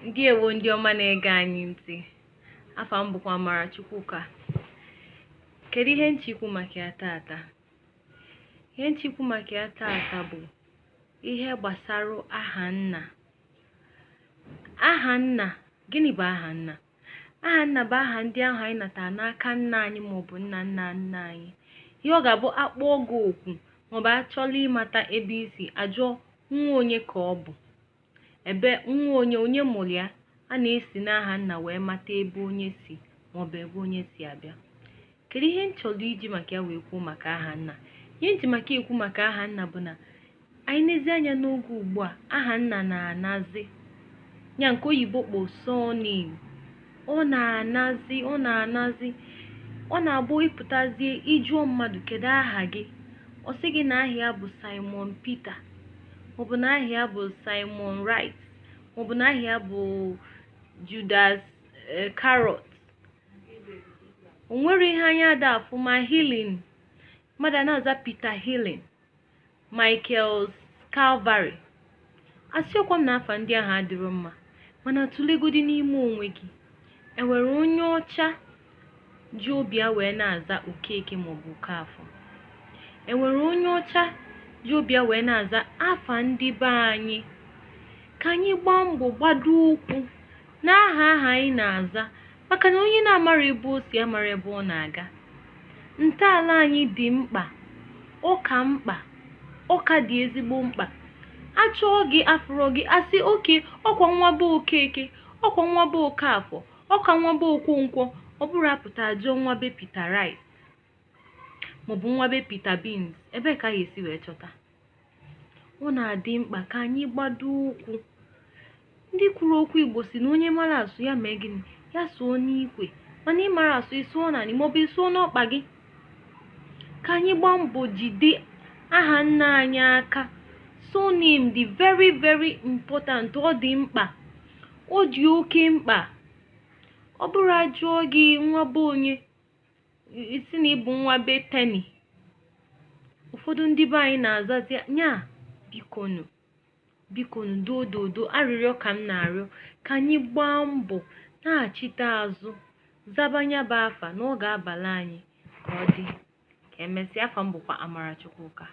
Ndewo ndị ọma na-ege anyị ntị. Afa m bụkwa Amarachukwuka. Kedu ihe nchikwu maka ya tata? Ihe nchikwu maka ya tata bụ ihe gbasara aha nna. Aha nna, gịnị bụ aha nna? Aha nna bụ aha ndị ahụ anyị natara n'aka nna anyị maọbụ nna nna nna anyị. Ihe ọ ga-abụ akpọọ gị okwu maọbụ achọla ịmata ebe isi, ajụọ nwa onye ka ọ bụ. Ebe nwa onye mụrụ ya, a na-esi n'aha nna wee mata ebe onye si maọbụ ebe onye si abịa. Kedu ihe m chọrọ iji maka ya wee kwuo maka aha nna? Ihe nji maka ekwu maka aha nna bụ na anyị n'ezi anya n'oge ugbu a, aha nna na-anazi ya nke oyibo kpọ surname. Ọ na-abụ ịpụtazie ịjụọ mmadụ kedu aha gị, ọ sị gị na aha ya bụ Simon Peter maọbụ na aha ya bụ Simon Wright maọbụ na aha ya bụ Judas Carrot. O nwere ihe anya ada afụ ma Helen, mmadụ na-aza Peter Helen, Michael Calvary. Asịkwa m na afa ndị ahụ adịrọ mma, mana tụlegodi n'ime onwe gị. Enwere onye ọcha ji obi ya wee na-aza Okeke maọbụ Okafọ? Enwere onye ọcha ji obi ya wee na-aza afa ndị be anyị? Ka anyị gbaa mbọ gbado ụkwụ n'aha anyị na-aza, maka na onye na-amara ebe o si amara ebe ọ na-aga. Ntọala anyị dị mkpa, ọka dị ezigbo mkpa. Achọọ gị afụrọ gị asị oke ọkwa nwa bụ Okeke, ọkwa nwa bụ Okafọ, ọka nwa bụ Okonkwo. Ọ bụrụ apụta jụọ nwa be Peter Wright maọbụ nwa be Peter Beans, ebe ka ya esi wee chọta? Ọ na-adị mkpa ka anyị gbado ụkwụ. Ndị kwuru okwu Igbo si na onye mara asụ ya mee gịnị? Ya sụọ n'ikwe. Mana ị mara asụ ịsụọ n'anị maọbụ ịsụọ n'ọkpa gị. Ka anyị gbaa mbọ jide aha nna anyị aka. Surname dị very very important. Ọ dị mkpa, ọ dị oke mkpa. Ọ bụrụ ajụọ gị nwa be onye, isi na ịbụ nwa be Teni, ụfọdụ ndị be anyị na-azazi nya bikonu dododo. Arịrịọ ka m na-arịọ ka anyị gbaa mbọ na-achịte azụ zabanya bụ afa na ọ ga-abala anyị ka ọ dị. Ka emesịa. Afa m bụkwa Amarachukwuka.